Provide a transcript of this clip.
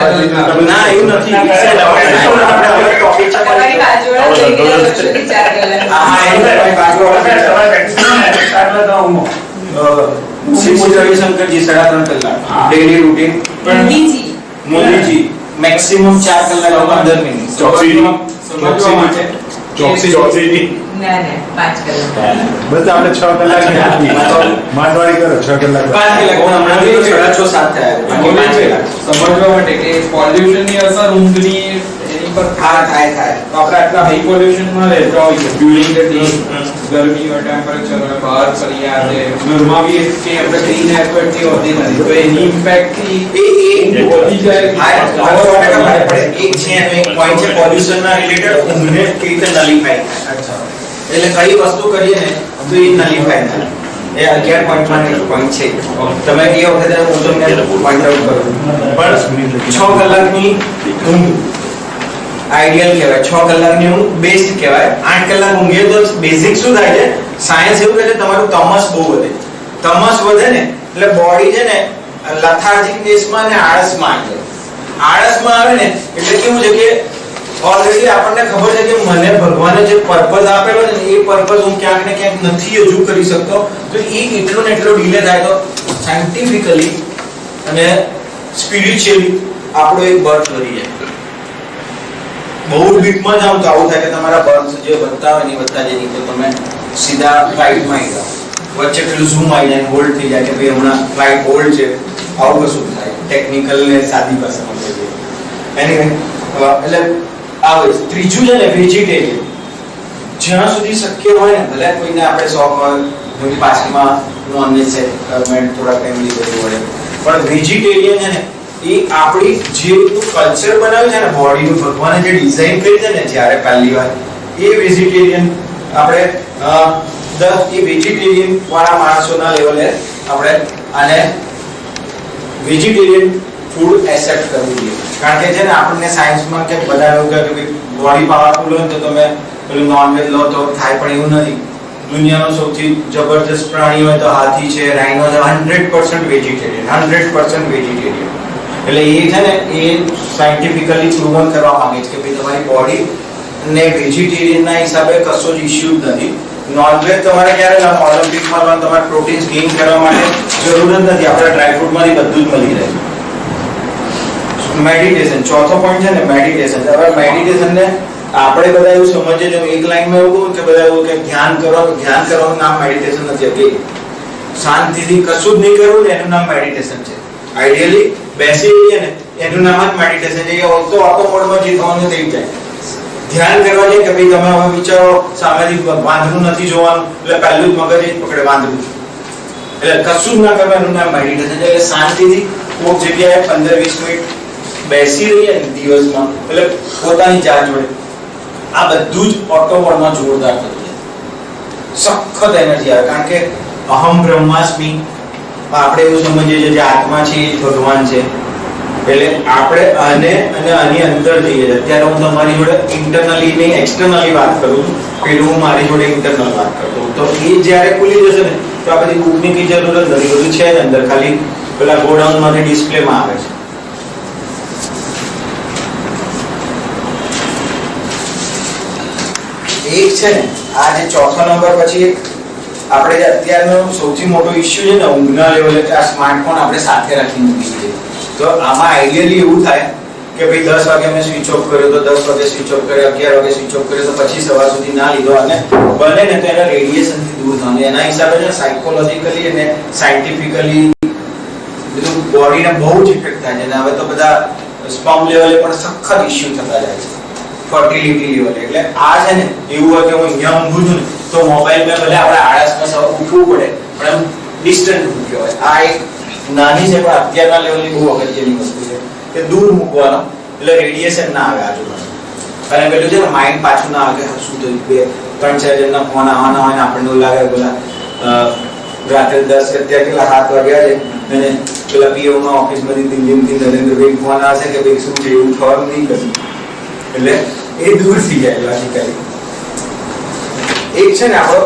ના એવું નથી તમારી બાજુવાળા જઈ ગયા વર્ષોથી 4 કલાક. હા એ તમારી બાજુવાળા શ્રી રવિશંકરજી 3.5 કલાક ડેઈલી રૂટીન મોદીજી મોદીજી મેક્સિમમ 4 કલાક 15 મિનિટ ચોકસી ના ના 5 કલાક. બસ આપણે 6 કલાક માંડવાડી કરો 6 કલાક 5 કલાક હું હમણાં 6:30 7 થયા સમજવા માટે કે પોલ્યુશન ની અસર ઊંઘની એની પર થાય આપણે આટલા હાઈ પોલ્યુશન માં રહેતા હોય છે ડ્યુરિંગ ધ ડે ગરમી હોય ટેમ્પરેચર હોય બહાર ફરી આવે ઘરમાં બી કે આપણે ક્લીન એર તો એટલી હોતી નથી તો એની ઇમ્પેક્ટ થી એ વધી જાય એક છે એનો એક પોઈન્ટ છે પોલ્યુશન ના રિલેટેડ ઊંઘને કેવી રીતે નલિફાઈ અચ્છા એટલે કઈ વસ્તુ કરીએ ને તો એ નલિફાઈ થાય એ 11 પોઈન્ટમાં એક પોઈન્ટ છે તમે એ વખતે હું તમને પોઈન્ટ આઉટ કરું પણ 6 કલાકની ઊંઘ આઈડિયલ કહેવાય 6 કલાકની ઊંઘ બેસ્ટ કહેવાય 8 કલાક ઊંઘીએ તો બેઝિક શું થાય છે સાયન્સ એવું કહે છે તમારું તમસ બહુ વધે તમસ વધે ને એટલે બોડી છે ને લથાર્જિક દેશમાં ને આળસમાં આવે ને એટલે કેવું છે કે ઓલરેડી આપણને ખબર છે કે મને ભગવાને જે પર્પઝ આપેલો છે એ પર્પઝ હું ક્યાંક ને ક્યાંક નથી હજુ કરી શકતો તો એ એટલો ને એટલો ડીલે થાય તો સાયન્ટિફિકલી અને સ્પિરિચ્યુઅલી આપણો એક બર્થ કરી જાય બહુ ડીપમાં જાવ તો આવું થાય કે તમારા બર્થ જે વધતા હોય ને વધતા જાય નહીં તો તમે સીધા ફ્લાઇટમાં આવી જાઓ વચ્ચે પેલું ઝૂમ આવી જાય હોલ્ડ થઈ જાય કે ભાઈ હમણાં ફ્લાઇટ હોલ્ડ છે આવું કશું થાય ટેકનિકલ ને સાદી ભાષામાં કહીએ એનીવે એટલે આવે ત્રીજું છે ને વેજીટેરિયન જ્યાં સુધી શક્ય હોય ને ભલે કોઈને આપણે શોખ હોય કોઈ પાછળમાં નોનવેજ છે મેં થોડા ફેમિલી બધું હોય પણ વેજીટેરિયન છે ને એ આપણી જે રીતનું કલ્ચર બનાવ્યું છે ને બોડીનું ભગવાને જે ડિઝાઇન કરી છે ને જ્યારે પહેલી વાર એ વેજીટેરિયન આપણે એ વેજીટેરિયન વાળા માણસોના લેવલે આપણે આને વેજીટેરિયન ફૂડ એસેપ્ટ કરવું જોઈએ કારણ કે છે ને આપણને સાયન્સમાં કે બધા એવું કહે કે બોડી પાવરફુલ હોય તો તમે પેલું નોનવેજ લો તો થાય પણ એવું નથી દુનિયાનો સૌથી જબરદસ્ત પ્રાણી હોય તો હાથી છે રાઇનો છે 100% વેજીટેરિયન 100% વેજીટેરિયન એટલે એ છે ને એ સાયન્ટિફિકલી પ્રૂવન કરવા માંગે છે કે ભાઈ તમારી બોડી ને વેજીટેરિયનના હિસાબે કશો જ ઇશ્યુ જ નથી નોનવેજ તમારે ક્યારે ઓલિમ્પિકમાં લો તમારે પ્રોટીન્સ ગેઇન કરવા માટે જરૂર જ નથી આપણે ડ્રાયફ્રૂટમાંથી બધું જ મળી રહે મેડિટેશન ચોથો પોઈન્ટ છે ને મેડિટેશન હવે મેડિટેશન ને આપણે બધા એવું સમજીએ છે એક લાઈનમાં એવું કહું કે બધા એવું કે ધ્યાન કરવાનું નામ મેડિટેશન નથી કે શાંતિથી કશું જ નહીં કરવું ને એનું નામ મેડિટેશન છે આઈડિયલી બેસી રહીએ ને એનું નામ જ મેડિટેશન છે કે તો ઓટો મોડમાં જે થવાનું થઈ જાય ધ્યાન કરવા જોઈએ કે ભાઈ તમે હવે વિચારો સામેથી વાંદરું નથી જોવાનું એટલે પહેલું જ મગજ જ પકડે વાંદરું એટલે કશું જ ના કરવાનું એનું નામ મેડિટેશન છે એટલે શાંતિથી કોઈક જગ્યાએ 15-20 મિનિટ બેસી રહીએ ને દિવસમાં એટલે પોતાની જાત જોડે આ બધું જ ઓટો મોડમાં જોરદાર થતું જાય સખત એનર્જી આવે કારણ કે અહમ બ્રહ્માસ્મિ આપણે એવું સમજીએ છીએ જે આત્મા છે એ ભગવાન છે એટલે આપણે આને અને આની અંદર જઈએ છીએ અત્યારે હું તમારી જોડે ઇન્ટરનલી નહીં એક્સટર્નલી વાત કરું છું પેલું હું મારી જોડે ઇન્ટરનલ વાત કરતો તો એ જ્યારે ખુલી જશે ને તો આ બધી બુકની કઈ જરૂર જ નથી બધું છે જ અંદર ખાલી પેલા ગોડાઉનમાંથી ડિસ્પ્લેમાં આવે છે એક છે ને આ જે ચોથો નંબર પછી આપણે જે અત્યારનો સૌથી મોટો ઇશ્યુ છે ને ઊંઘના લેવલે આ સ્માર્ટફોન આપણે સાથે રાખી મૂકી છે તો આમાં આઈડિયલી એવું થાય કે ભાઈ 10 વાગે મેં સ્વિચ ઓફ કર્યો તો 10 વાગે સ્વિચ ઓફ કર્યો 11 વાગે સ્વિચ ઓફ કર્યો તો પછી સવાર સુધી ના લીધો અને બને ને તો એના રેડિયેશનથી દૂર થવાનું એના હિસાબે છે સાયકોલોજીકલી અને સાયન્ટિફિકલી બધું બોડીને બહુ જ ઇફેક્ટ થાય છે અને હવે તો બધા સ્પર્મ લેવલે પણ સખત ઇશ્યુ થતા જાય છે ફર્ટિલિટી લેવલ એટલે આ છે ને એવું હોય કે હું અહીંયા ઊંઘું છું ને તો મોબાઈલ મેં ભલે આપણે આળસમાં સવાર ઉઠવું પડે પણ એમ ડિસ્ટન્ટ મૂક્યો હોય આ એક નાની છે પણ અત્યારના લેવલની બહુ અગત્યની વસ્તુ છે કે દૂર મૂકવાનો એટલે રેડિયેશન ના આવે આજુબાજુ અને પેલું છે ને માઇન્ડ પાછું ના આવે શું થયું 2-3 જણના ફોન આવવાના હોય ને આપણને એવું લાગે બોલા રાત્રે 10 અત્યારે કેટલા 7 વાગ્યા છે અને પેલા પીઓમાં ઓફિસમાંથી દિલ્હીથી નરેન્દ્રભાઈ ફોન આવશે કે ભાઈ શું છે એવું થવાનું નહીં કર્યું એટલે એ દૂર થઈ જાય લોજિકલી એક છે ને આપણો